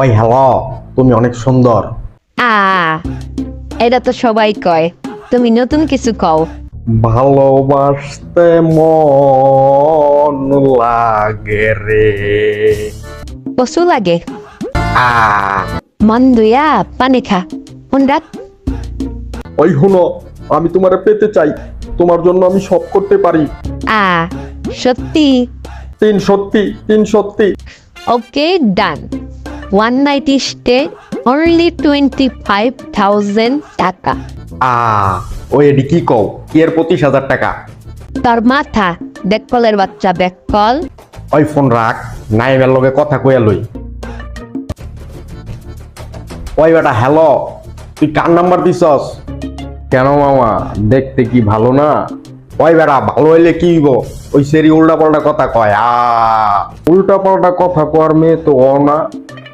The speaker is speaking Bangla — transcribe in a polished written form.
ওই হ্যালো, তুমি অনেক সুন্দর। আ এটা তো সবাই কয়, তুমি নতুন কিছু কও। ভালোবাসতে মন লাগে রে। কসু লাগে আ মন দুয়া পানি খা ফোন রাখ। ওই হুনো, আমি তোমারে পেতে চাই, তোমার জন্য আমি সব করতে পারি। আ সত্যি? তিন সত্যি, তিন সত্যি। ওকে ডান। ওয়ান নাইট স্টে, অনলি 25,000 টাকা। ওই এডি কি কও, কি এর 25,000 টাকা? তোর মাথা বেককলের বাচ্চা বেককল। ওই ফোন রাখ, নাইমের লগে কথা কইয়া লই। ওই বেটা হ্যালো, তুই কার নাম্বার দিছস? কেন মামা, দেখতে কি ভালো না? ওই বেটা ভালো হইলে কি হইব? ওই সেরি উল্টা পাল্টা কথা কয়। উল্টা পাল্টা কথা কর মেয়ে তো ও না।